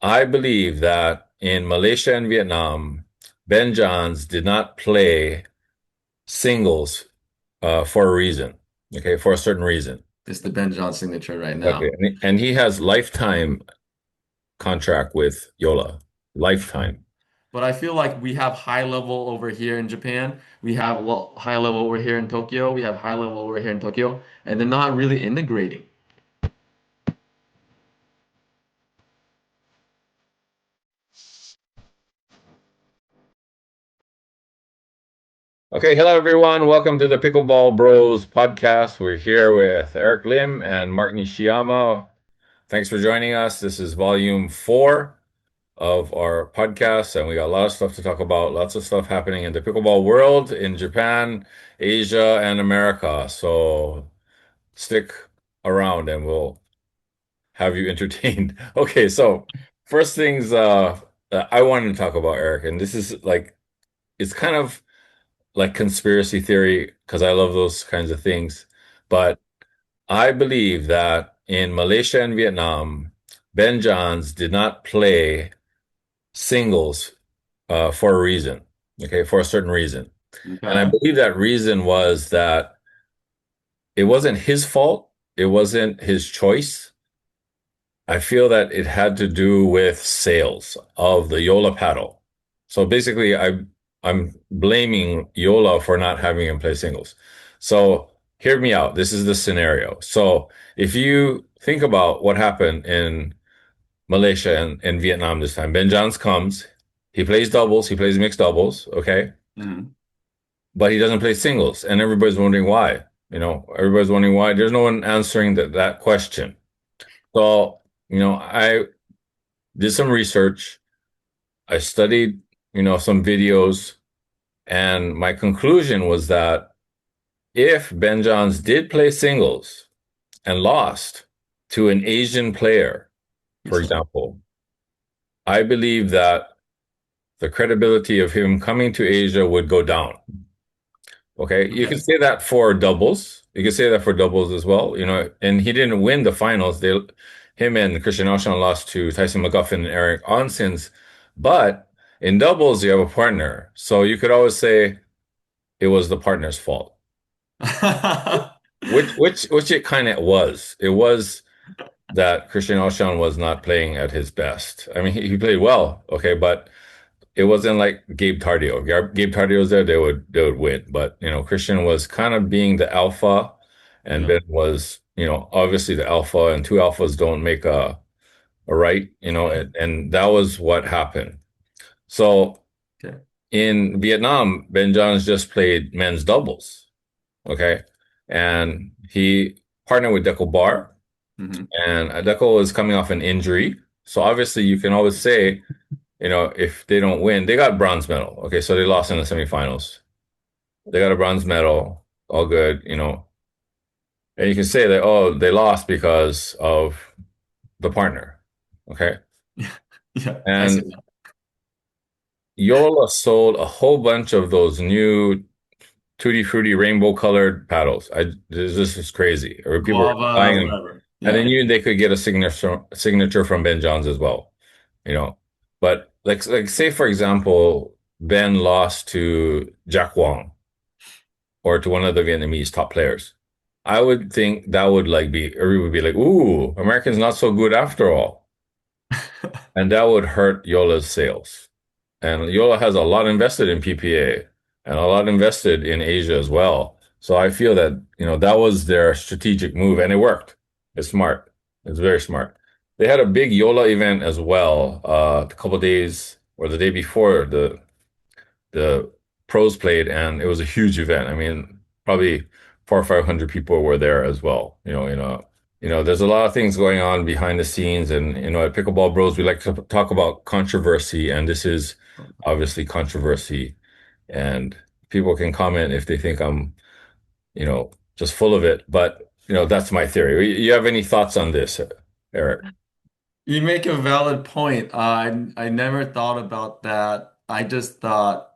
I believe that in Malaysia and Vietnam, Ben Johns did not play singles for a reason, okay, for a certain reason. It's the Ben John signature right Okay, now. and he has lifetime contract with Joola, lifetime. But I feel like we have high level over here in Japan. We have high level over here in Tokyo. We have high level over here in Tokyo, and they're not really integrating. Okay, hello everyone. Welcome to the Pickleball Bros podcast. We're here with Eric Lim and Mark Nishiyama. Thanks for joining us. This is volume 4 of our podcast, and we got a lot of stuff to talk about. Lots of stuff happening in the pickleball world in Japan, Asia, and America. So stick around and we'll have you entertained. Okay, so first things that I wanted to talk about, Eric, and this is like it's kind of like conspiracy theory because I love those kinds of things. But I believe that in Malaysia and Vietnam, Ben Johns did not play singles for a reason, okay, for a certain reason. And I Okay. believe that reason was that it wasn't his fault, it wasn't his choice. I feel that it had to do with sales of the Yola paddle. So basically, I'm blaming Yola for not having him play singles. So hear me out. This is the scenario. So if you think about what happened in Malaysia and Vietnam this time, Ben Johns comes, he plays doubles, he plays mixed doubles, okay, Mhm. but he doesn't play singles, and everybody's wondering why. Everybody's wondering why. There's no one answering that question. So I did some research. I studied, some videos, and my conclusion was that if Ben Johns did play singles and lost to an Asian player, for example, I believe that the credibility of him coming to Asia would go down. Okay, you can Okay. say that for doubles. You can say that for doubles as well. And he didn't win the finals. Him and Christian Auchan lost to Tyson McGuffin and Eric Onsins. But in doubles, you have a partner, so you could always say it was the partner's fault, which it kind of was. It was that Christian Auchan was not playing at his best. I mean, he played well, okay, but it wasn't like Gabe Tardio. Gabe Tardio was there, they would win. But Christian was kind of being the alpha, and Yeah. Ben was, obviously the alpha, and two alphas don't make a right, and that was what happened. So Okay. in Vietnam, Ben Johns just played men's doubles, okay, and he partnered with Deco Bar, Hmm. and Deco was coming off an injury. So obviously, you can always say if they don't win, they got bronze medal. Okay, so they lost in the semifinals. They got a bronze medal, all good. And you can say that, oh, they lost because of the partner. Okay. Yeah, I see And that. Yola sold a whole bunch of those new Tutti Frutti rainbow colored paddles. This is crazy. Or people were Guava, buying them. whatever. And they Yeah. knew they could get a signature from Ben Johns as well, you know. But like say for example, Ben lost to Jack Wong or to one of the Vietnamese top players. I would think that would like be everyone would be like, ooh, Americans not so good after all. And that would hurt Yola's sales. And Yola has a lot invested in PPA and a lot invested in Asia as well. So I feel that, that was their strategic move and it worked. It's smart. It's very smart. They had a big Yola event as well, a couple of days or the day before the pros played, and it was a huge event. I mean, probably 400 or 500 people were there as well. There's a lot of things going on behind the scenes, and at Pickleball Bros, we like to talk about controversy, and this is obviously controversy, and people can comment if they think I'm, just full of it, but that's my theory. You have any thoughts on this, Eric? You make a valid point. I never thought about that. I just thought,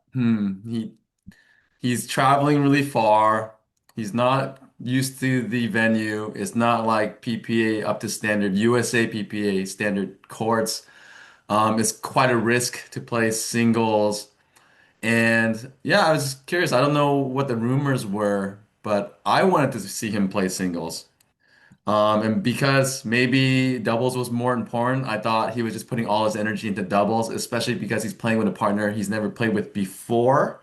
he's traveling really far. He's not used to the venue. It's not like PPA up to standard, USA PPA standard courts. It's quite a risk to play singles. And yeah, I was just curious. I don't know what the rumors were, but I wanted to see him play singles. And because maybe doubles was more important, I thought he was just putting all his energy into doubles, especially because he's playing with a partner he's never played with before.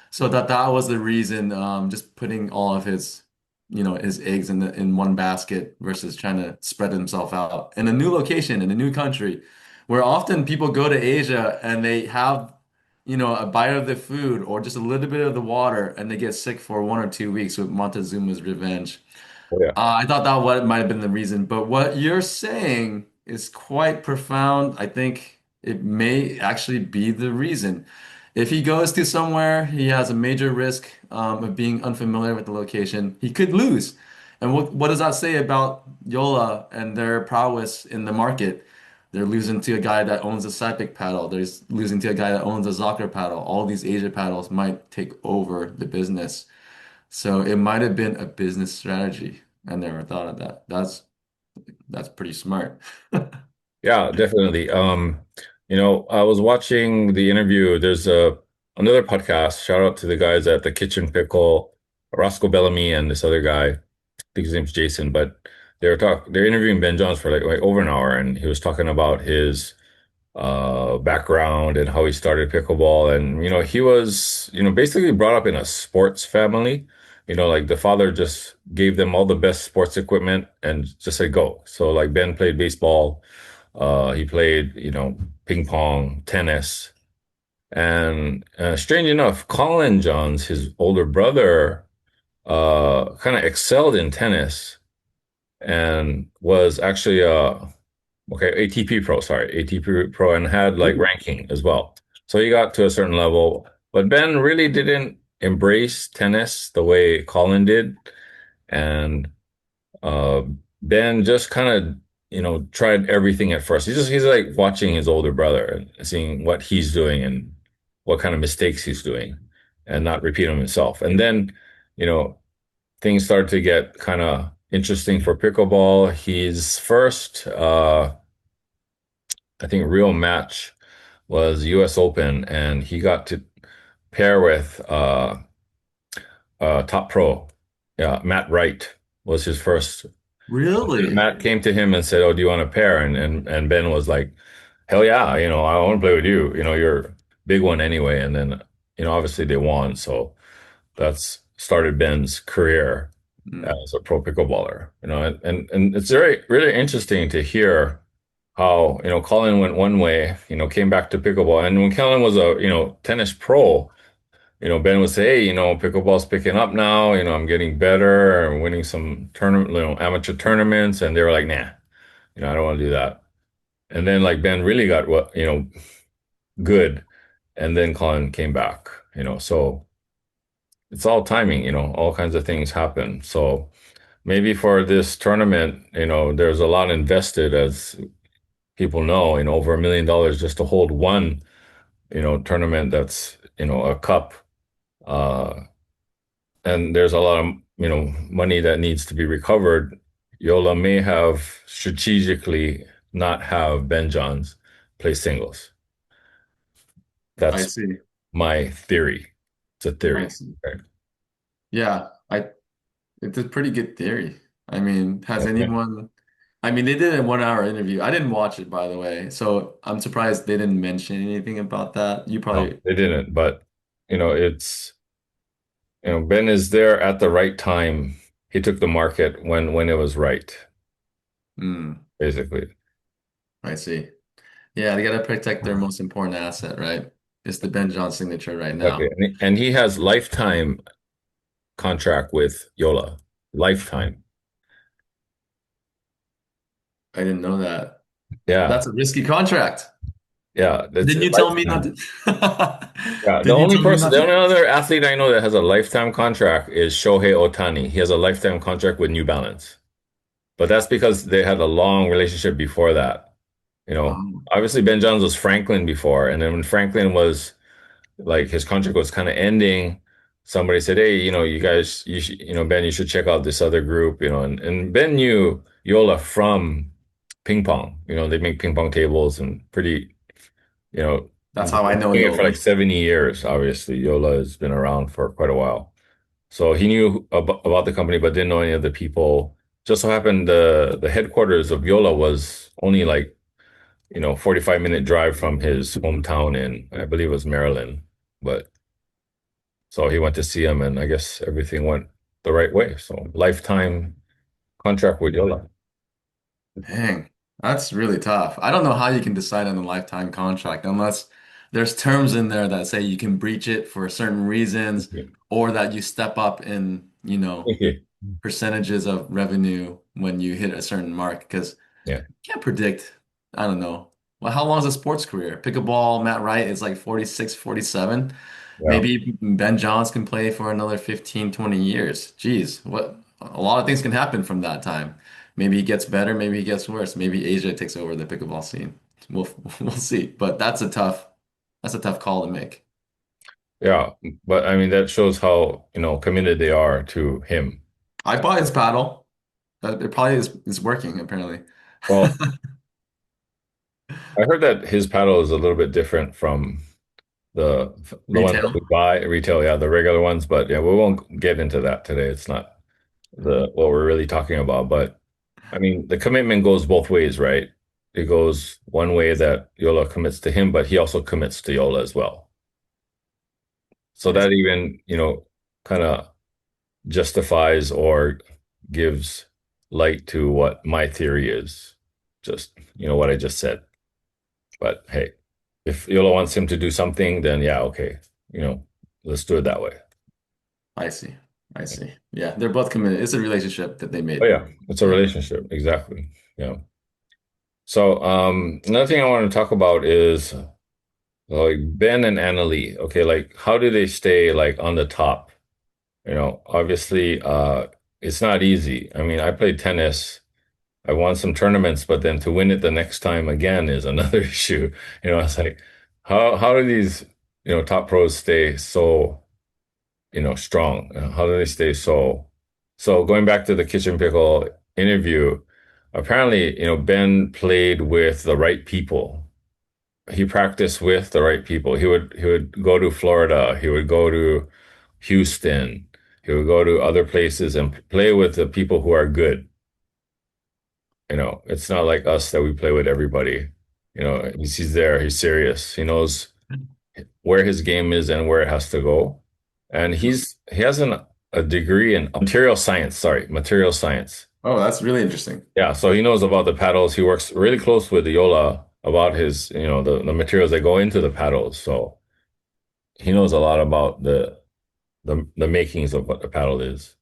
So that was the reason, just putting all of his, his eggs in one basket versus trying to spread himself out in a new location in a new country, where often people go to Asia and they have, a bite of the food or just a little bit of the water and they get sick for 1 or 2 weeks with Montezuma's revenge. Oh, yeah. I thought that what might have been the reason, but what you're saying is quite profound. I think it may actually be the reason. If he goes to somewhere, he has a major risk of being unfamiliar with the location. He could lose. And what does that say about Yola and their prowess in the market? They're losing to a guy that owns a Cypic paddle. They're losing to a guy that owns a Zocker paddle. All these Asia paddles might take over the business. So it might have been a business strategy. I never thought of that. That's pretty smart. Yeah, definitely. I was watching the interview. There's a another podcast. Shout out to the guys at the Kitchen Pickle, Roscoe Bellamy and this other guy. I think his name's Jason, but they're interviewing Ben Johns for like over an hour, and he was talking about his background and how he started pickleball. And he was basically brought up in a sports family. Like the father just gave them all the best sports equipment and just said go. So like Ben played baseball. He played, ping pong, tennis, and strange enough, Colin Johns, his older brother, kind of excelled in tennis and was actually okay, ATP pro, sorry, ATP pro, and had like Ooh. ranking as well. So he got to a certain level, but Ben really didn't embrace tennis the way Colin did, and uh, Ben just kind of, tried everything at first. He's like watching his older brother and seeing what he's doing and what kind of mistakes he's doing, and not repeat them himself. And then, you know, things started to get kind of interesting for pickleball. His first, I think, real match was U.S. Open, and he got to pair with top pro. Yeah, Matt Wright was his first. Really? Matt came to him and said, "Oh, do you want to pair?" And Ben was like, "Hell yeah, I want to play with you. You're a big one anyway." And then, obviously they won, so that's started Ben's career Mm. as a pro pickleballer. And it's very really interesting to hear how, Colin went one way, came back to pickleball. And when Colin was a, tennis pro, Ben would say, "Hey, pickleball's picking up now. I'm getting better and winning some tournament, amateur tournaments." And they were like, "Nah, I don't want to do that." And then like Ben really got what, good. And then Colin came back, so it's all timing, all kinds of things happen. So maybe for this tournament, there's a lot invested, as people know, over $1 million just to hold one, tournament that's, a cup. Uh, and there's a lot of, money that needs to be recovered. Yola may have strategically not have Ben Johns play singles. I That's see. my theory. It's a I theory. see. Right? Yeah, it's a pretty good theory. I mean, has Okay. anyone, I mean, they did a 1 hour interview. I didn't watch it, by the way, so I'm surprised they didn't mention anything about that. You No, probably, they didn't. But it's Ben is there at the right time. He took the market when it was right, mm, basically. I see. Yeah, they gotta protect their most important asset, right? It's the Ben John signature right Exactly. now. And he has lifetime contract with Yola. Lifetime. I didn't know that. Yeah. That's a risky contract. Yeah. That's Didn't a you tell me not lifetime. to? Yeah. The Didn't you only tell me person, not the to? only other athlete I know that has a lifetime contract is Shohei Ohtani. He has a lifetime contract with New Balance. But that's because they had a long relationship before that. You know, Oh, Obviously Ben Johns was Franklin before, and then when Franklin was like his contract was kind of ending, somebody said, "Hey, you guys, you should, Ben, you should check out this other group." And Ben knew Yola from ping pong. They make ping pong tables and pretty, you know, That's they've how I been know doing it for Yola. like 70 years, obviously. Yola has been around for quite a while. So he knew about the company, but didn't know any of the people. Just so happened the headquarters of Yola was only like, 45-minute drive from his hometown in, I believe it was Maryland. But so he went to see him, and I guess everything went the right way. So lifetime contract with Yola. Dang, that's really tough. I don't know how you can decide on a lifetime contract unless there's terms in there that say you can breach it for certain reasons or that you step up in, percentages of revenue when you hit a certain mark. Because Yeah. can't predict. I don't know. Well, how long is a sports career? Pickleball, Matt Wright is like 46, 47. Yeah. Maybe Ben Johns can play for another 15, 20 years. Geez, what a lot of things can happen from that time. Maybe he gets better, maybe he gets worse. Maybe Asia takes over the pickleball scene. We'll we'll see. But that's a tough call to make. Yeah. But I mean, that shows how, committed they are to him. I bought his paddle. It probably is working apparently. Well, I heard that his paddle is a little bit different from the the ones that we Retail. buy at retail, yeah, the regular ones. But yeah, we won't get into that today. It's not the what we're really talking about. But I mean, the commitment goes both ways, right? It goes one way that Yola commits to him, but he also commits to Yola as well. So I that even, kind of justifies or gives light to what my theory is. Just, what I just said. But hey, if Yola wants him to do something, then yeah, okay. You know, let's do it that way. I see. I see. Yeah, they're both committed. It's a relationship that they Oh made. yeah, it's a Yeah. relationship. Exactly. Yeah. So another thing I want to talk about is like Ben and Annalie. Okay, like how do they stay like on the top? Obviously it's not easy. I mean, I played tennis. I won some tournaments, but then to win it the next time again is another issue. It's like how do these, top pros stay so, strong? How do they stay so going back to the kitchen pickle interview, apparently, Ben played with the right people. He practiced with the right people. He would go to Florida, he would go to Houston, he would go to other places and play with the people who are good. It's not like us that we play with everybody. He's there, he's serious. He knows where his game is and where it has to go. And he has a degree in material science, sorry, material science. Oh, that's really interesting. Yeah, so he knows about the paddles. He works really close with Yola about his, the materials that go into the paddles. So he knows a lot about the makings of what the paddle is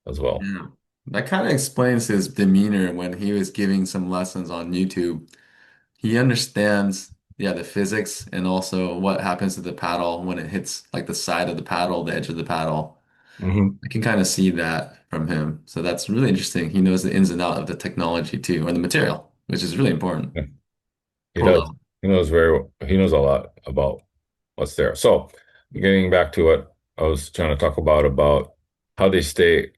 as well. Yeah. That kind of explains his demeanor when he was giving some lessons on YouTube. He understands, yeah, the physics and also what happens to the paddle when it hits like the side of the paddle, the edge of the paddle. Hmm. I can kind of see that from him. So that's really interesting. He knows the ins and outs of the technology too, or the material, which is really important. He Pro does. level. He knows a lot about what's there. So getting back to what I was trying to talk about how they stay,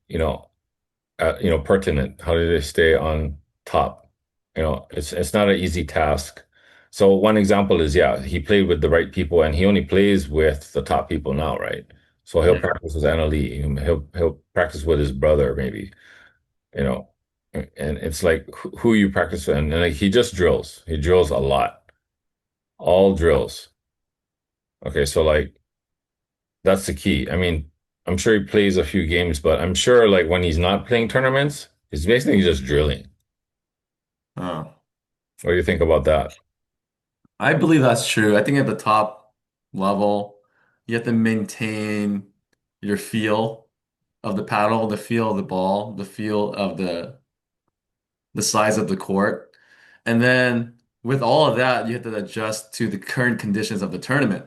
pertinent. How do they stay on top? It's not an easy task. So one example is, yeah, he played with the right people, and he only plays with the top people now, right? So he'll Yeah. practice with Anna Lee. He'll practice with his brother, maybe, you know. And it's like who you practice with, and like he just drills. He drills a lot, all drills. Okay, so like that's the key. I mean, I'm sure he plays a few games, but I'm sure like when he's not playing tournaments, he's basically just drilling. Oh. What do you think about that? I believe that's true. I think at the top level, you have to maintain your feel of the paddle, the feel of the ball, the feel of the size of the court. And then with all of that, you have to adjust to the current conditions of the tournament.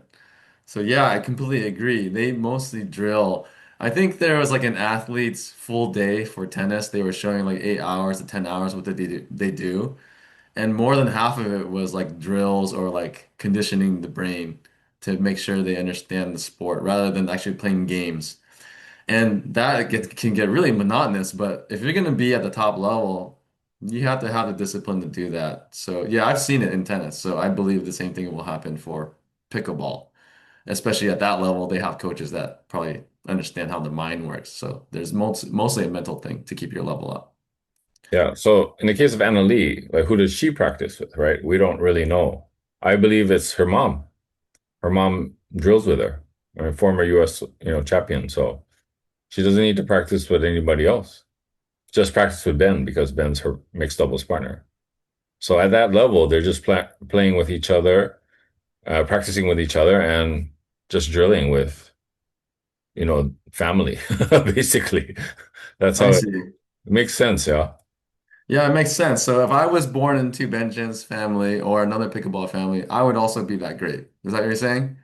So yeah, I completely agree. They mostly drill. I think there was like an athlete's full day for tennis. They were showing like 8 hours to 10 hours what they do. And more than half of it was like drills or like conditioning the brain to make sure they understand the sport rather than actually playing games. And that can get really monotonous, but if you're going to be at the top level, You have to have the discipline to do that. So yeah, I've seen it in tennis. So I believe the same thing will happen for pickleball. Especially at that level, they have coaches that probably understand how the mind works. So there's mostly a mental thing to keep your level up. Yeah. So in the case of Anna Lee, like who does she practice with, right? We don't really know. I believe it's her mom. Her mom drills with her. I mean, former US, champion. So she doesn't need to practice with anybody else. Just practice with Ben because Ben's her mixed doubles partner. So at that level, they're just playing with each other, practicing with each other, and just drilling with, family, basically. That's I how it see. makes sense, yeah. Yeah, it makes sense. So if I was born into Benjamin's family or another pickleball family, I would also be that great. Is that what you're saying?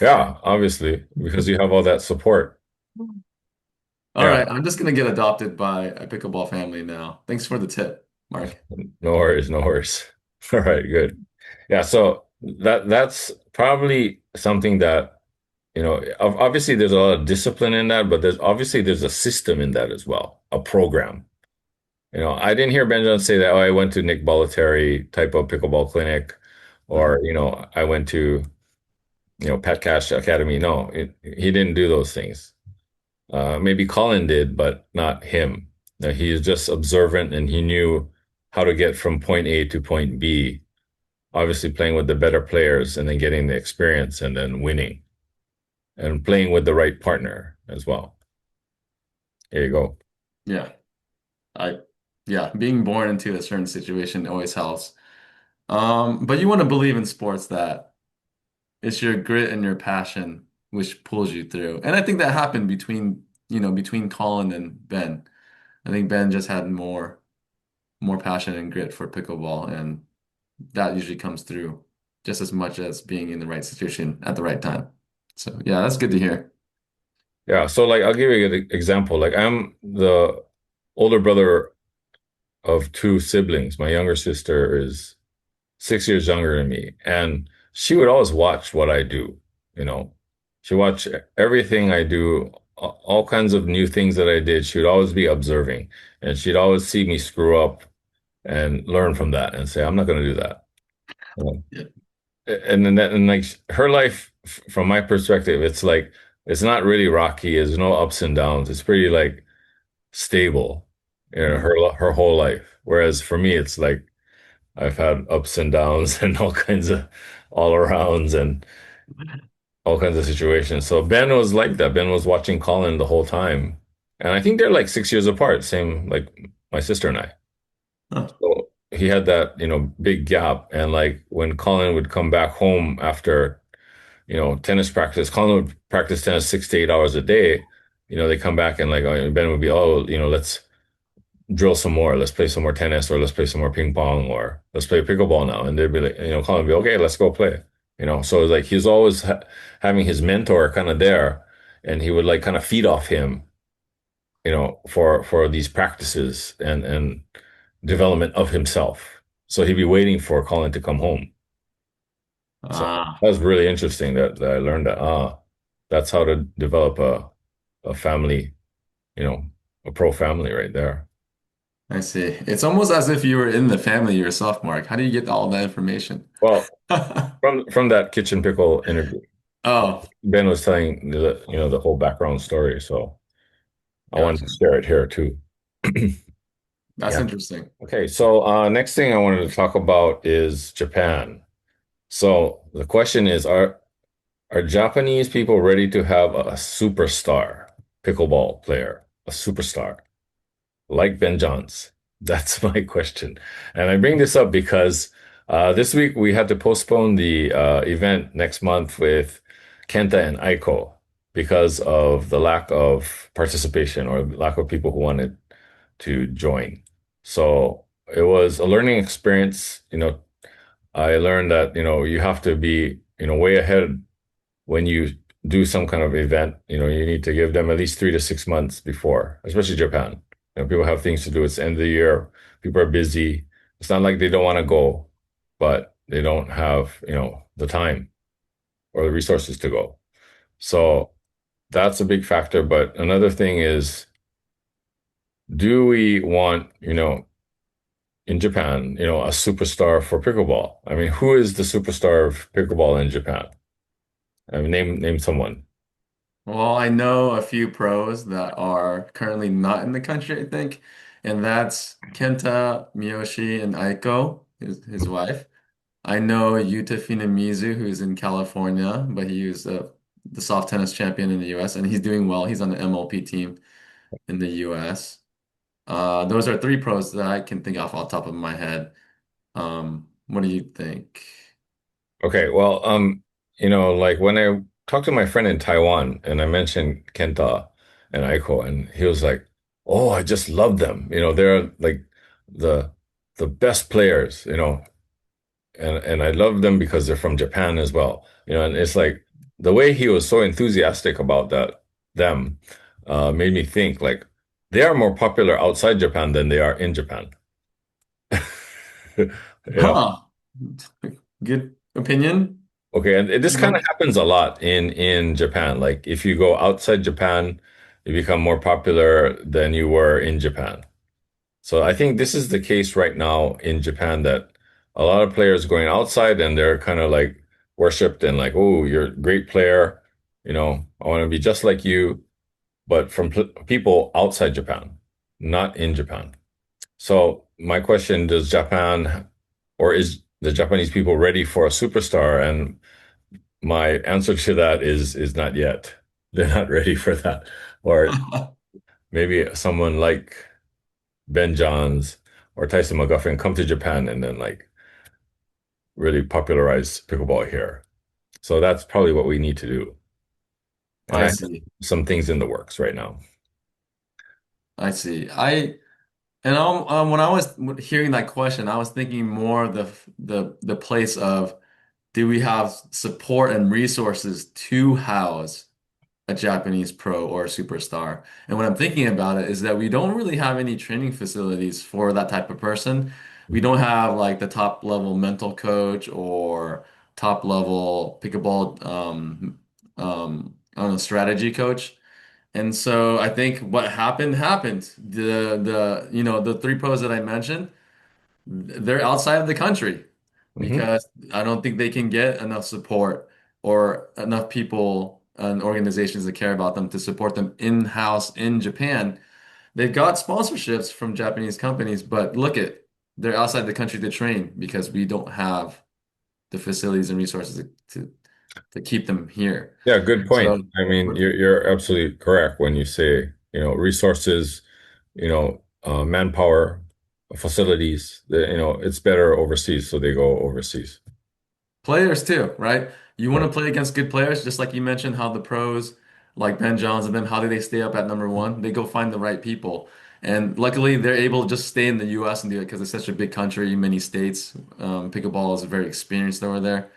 Yeah, obviously, because you have all that support. All Yeah, right, I'm just gonna get adopted by a pickleball family now. Thanks for the tip, Mark. no worries, no worries. All right, good. Yeah, so that's probably something that, obviously there's a lot of discipline in that, but there's a system in that as well, a program. I didn't hear Benjamin say that, oh, I went to Nick Bollettieri type of pickleball clinic, or, I went to, Pat Cash Academy. No, he didn't do those things. Maybe Colin did, but not him. He is just observant and he knew how to get from point A to point B, obviously playing with the better players and then getting the experience and then winning and playing with the right partner as well. There you go. Yeah, I yeah, being born into a certain situation always helps. But you want to believe in sports that it's your grit and your passion which pulls you through. And I think that happened between Colin and Ben. I think Ben just had more passion and grit for pickleball, and that usually comes through just as much as being in the right situation at the right time. So yeah, that's good to hear. Yeah. So like I'll give you an example. Like I'm the older brother of two siblings. My younger sister is 6 years younger than me, and she would always watch what I do. You know, she watched everything I do, all kinds of new things that I did. She would always be observing, and she'd always see me screw up and learn from that and say, "I'm not going to do that." You know? Yeah. And then and like her life, from my perspective, it's like it's not really rocky. There's no ups and downs. It's pretty like stable, Mm. her whole life. Whereas for me, it's like I've had ups and downs and all kinds of all arounds and all kinds of situations. So Ben was like that. Ben was watching Colin the whole time. And I think they're like 6 years apart, same like my sister and I. Huh. So he had that, big gap. And like when Colin would come back home after, tennis practice, Colin would practice tennis 6 to 8 hours a day. They come back and like Ben would be, oh, let's drill some more. Let's play some more tennis, or let's play some more ping pong, or let's play pickleball now. And they'd be like, Colin would be, okay, let's go play. So it's like he's always having his mentor kind of there, and he would like kind of feed off him, for these practices and development of himself. So he'd be waiting for Colin to come home. So Ah, that was really interesting that I learned that that's how to develop a family, you know, a pro family right there. I see. It's almost as if you were in the family yourself, Mark. How do you get all that information? Well, from that kitchen pickle interview, Oh, Ben was telling the whole background story, so I wanted to gotcha. share it here too. That's Yeah. interesting. Okay, so next thing I wanted to talk about is Japan. So the question is, are Japanese people ready to have a superstar pickleball player, a superstar like Ben Johns? That's my question. And I bring this up because this week we had to postpone the event next month with Kenta and Aiko because of the lack of participation or lack of people who wanted to join. So it was a learning experience. I learned that, you have to be, way ahead when you do some kind of event. You need to give them at least 3 to 6 months before, especially Japan. People have things to do. It's the end of the year. People are busy. It's not like they don't want to go, but they don't have, the time or the resources to go. So that's a big factor. But another thing is, do we want, in Japan, a superstar for pickleball. I mean, who is the superstar of pickleball in Japan? I mean, name someone. Well, I know a few pros that are currently not in the country, I think, and that's Kenta Miyoshi and Aiko, his wife. I know Yuta Finamizu, who's in California, but he was the soft tennis champion in the US, and he's doing well. He's on the MLP team in the US. Those are three pros that I can think of off the top of my head. What do you think? Okay, well, like when I talked to my friend in Taiwan and I mentioned Kenta and Aiko, and he was like, "Oh, I just love them. They're like the the best players, and I love them because they're from Japan as well. And it's like the way he was so enthusiastic about them, made me think like they are more popular outside Japan than they are in Japan. You know, Huh. Good opinion. okay, and this kind of No. happens a lot in Japan. Like if you go outside Japan, you become more popular than you were in Japan. So I think this is the case right now in Japan that a lot of players going outside and they're kind of like worshipped and like, oh, you're a great player. I want to be just like you, but from people outside Japan, not in Japan. So my question, does Japan or is the Japanese people ready for a superstar? And my answer to that is not yet. They're not ready for that. Or maybe someone like Ben Johns or Tyson McGuffin come to Japan and then like really popularize pickleball here. So that's probably what we need to do. And I I have see. some things in the works right now. I see. When I was hearing that question, I was thinking more of the place of do we have support and resources to house a Japanese pro or a superstar? And what I'm thinking about it is that we don't really have any training facilities for that type of person. We don't have like the top level mental coach or top level pickleball I don't know, strategy coach. And so I think what happened. The three pros that I mentioned, they're outside of the country Hmm. because I don't think they can get enough support or enough people and organizations that care about them to support them in-house in Japan. They've got sponsorships from Japanese companies, but they're outside the country to train because we don't have the facilities and resources to keep them here. Yeah, good point. So I mean, you're absolutely correct when you say, resources, manpower, facilities, it's better overseas, so they go overseas. players too, right? You want Right. to play against good players, just like you mentioned how the pros like Ben Johns and them, how do they stay up at number one? They go find the right people. And luckily they're able to just stay in the US and do it because it's such a big country, many states. Pickleball is very experienced over there.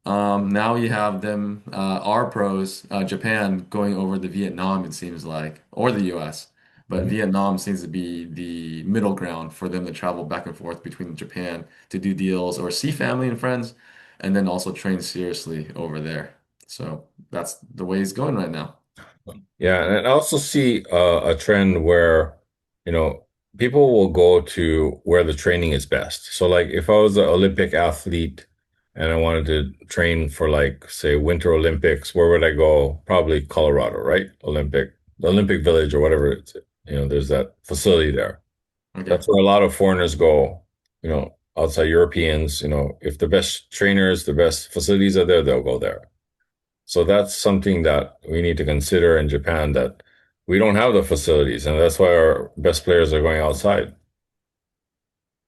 Now you have them, our pros, Japan going over to Vietnam, it seems like, or the US. But Mhm. Vietnam seems to be the middle ground for them to travel back and forth between Japan to do deals or see family and friends, and then also train seriously over there. So that's the way it's going right now. Yeah, and I also see a trend where, you know, people will go to where the training is best. So, like, if I was an Olympic athlete and I wanted to train for, like, say, Winter Olympics, where would I go? Probably Colorado, right? The Olympic Village or whatever it's, there's that facility there. Okay. That's where a lot of foreigners go, outside Europeans, if the best trainers, the best facilities are there, they'll go there. So that's something that we need to consider in Japan that we don't have the facilities, and that's why our best players are going outside.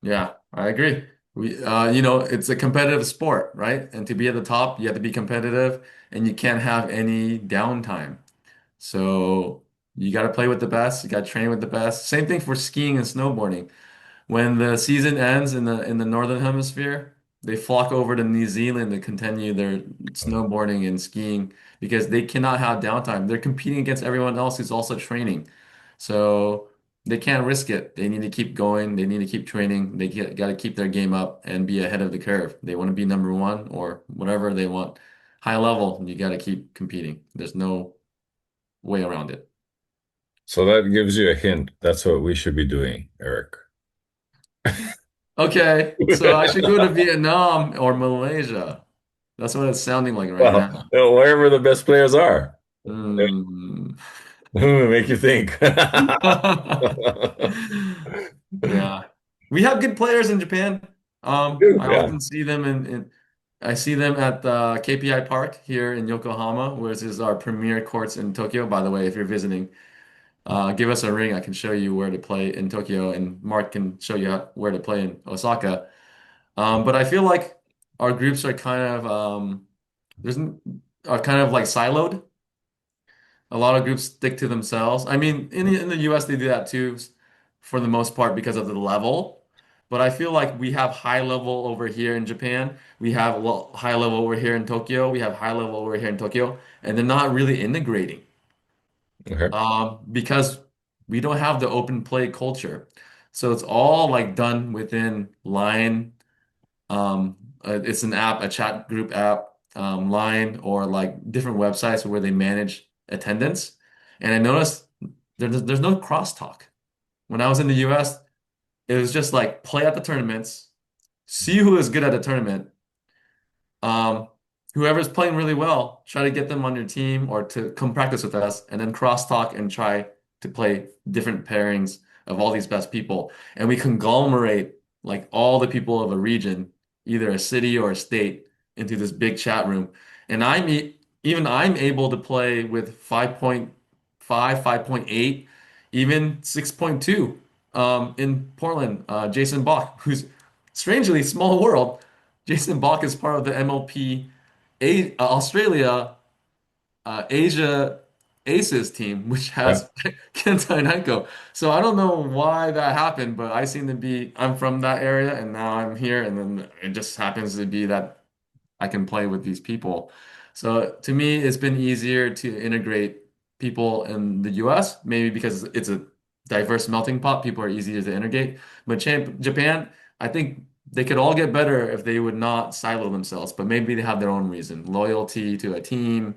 Yeah, I agree. It's a competitive sport, right? And to be at the top, you have to be competitive and you can't have any downtime. So you got to play with the best. You got to train with the best. Same thing for skiing and snowboarding. When the season ends in the northern hemisphere, they flock over to New Zealand to continue their snowboarding and skiing because they cannot have downtime. They're competing against everyone else who's also training. So they can't risk it. They need to keep going. They need to keep training. Got to keep their game up and be ahead of the curve. They want to be number one or whatever they want. High level, you got to keep competing. There's no way around it. So that gives you a hint. That's what we should be doing, Eric. Okay, so I should go to Vietnam or Malaysia. That's what it's sounding like right Well, now. wherever the best players are. Hmm. Make you think. Yeah. We have good players in Japan. I Yeah. often see them I see them at the KPI Park here in Yokohama, which is our premier courts in Tokyo. By the way, if you're visiting, give us a ring. I can show you where to play in Tokyo, and Mark can show you where to play in Osaka. But I feel like our groups are kind of there's are kind of like siloed. A lot of groups stick to themselves. I mean, in the US they do that too, for the most part because of the level. But I feel like we have high level over here in Japan. We have high level over here in Tokyo. We have high level over here in Tokyo, and they're not really integrating Okay. because we don't have the open play culture. So it's all like done within line. It's an app, a chat group app, line, or like different websites where they manage attendance. And I noticed there's no crosstalk. When I was in the US, it was just like play at the tournaments, see who is good at the tournament, um, whoever's playing really well, try to get them on your team or to come practice with us, and then crosstalk and try to play different pairings of all these best people. And we conglomerate like all the people of a region, either a city or a state, into this big chat room. And even I'm able to play with 5.5, 5.8, even 6.2 in Portland. Jason Bach, who's strangely small world. Jason Bach is part of the MLP Australia Asia Aces team, which Yeah. has Kenta and Henko. So I don't know why that happened, but I'm from that area and now I'm here, and then it just happens to be that I can play with these people. So to me, it's been easier to integrate people in the US, maybe because it's a diverse melting pot. People are easier to integrate. But Japan, I think they could all get better if they would not silo themselves, but maybe they have their own reason. Loyalty to a team,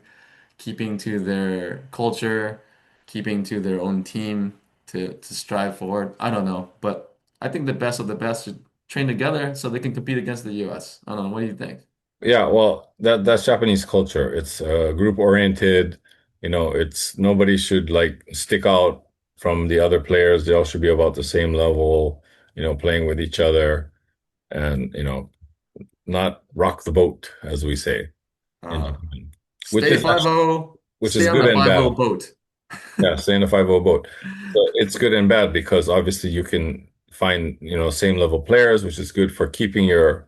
keeping to their culture, keeping to their own team to strive forward. I don't know, but I think the best of the best should train together so they can compete against the US. I don't know. What do you think? Yeah, well, that's Japanese culture. It's group oriented. It's nobody should like stick out from the other players. They all should be about the same level, playing with each other and, not rock the boat, as we say in Uh, Japan, which Stay is actually, 5-0, which is stay on good the and 5-0 bad. boat. Yeah, stay in the 5-0 boat. So it's good and bad because obviously you can find, same level players, which is good for keeping your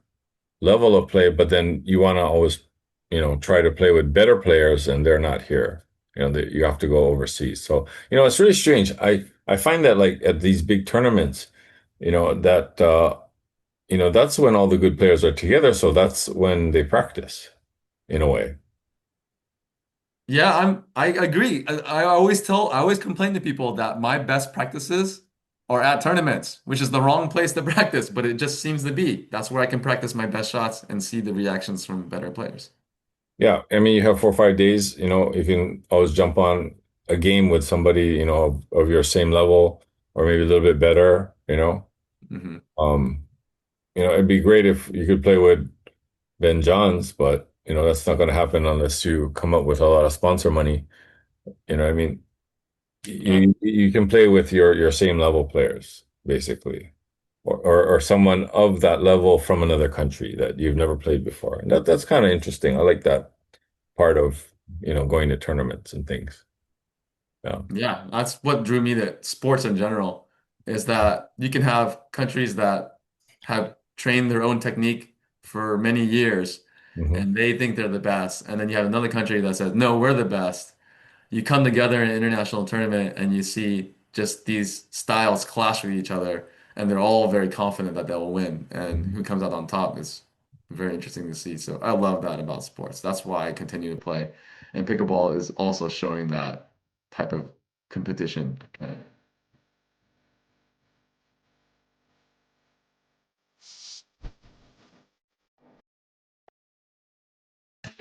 level of play, but then you want to always, try to play with better players and they're not here. That you have to go overseas. So, it's really strange. I find that like at these big tournaments, that that's when all the good players are together. So that's when they practice in a way. Yeah, I agree. I always complain to people that my best practices are at tournaments, which is the wrong place to practice, but it just seems to be. That's where I can practice my best shots and see the reactions from better players. Yeah. I mean, you have 4 or 5 days, you can always jump on a game with somebody, of your same level or maybe a little bit better, Hmm. Um, it'd be great if you could play with Ben Johns, but that's not going to happen unless you come up with a lot of sponsor money. I mean, Yeah. you can play with your same level players, basically, or someone of that level from another country that you've never played before. And that's kind of interesting. I like that part of, going to tournaments and things. Yeah. Yeah, that's what drew me to sports in general, is that you can have countries that have trained their own technique for many years Hmm. and they think they're the best. And then you have another country that says, no, we're the best. You come together in an international tournament and you see just these styles clash with each other, and they're all very confident that they'll win. And who comes out on top is very interesting to see. So I love that about sports. That's why I continue to play. And pickleball is also showing that type of competition.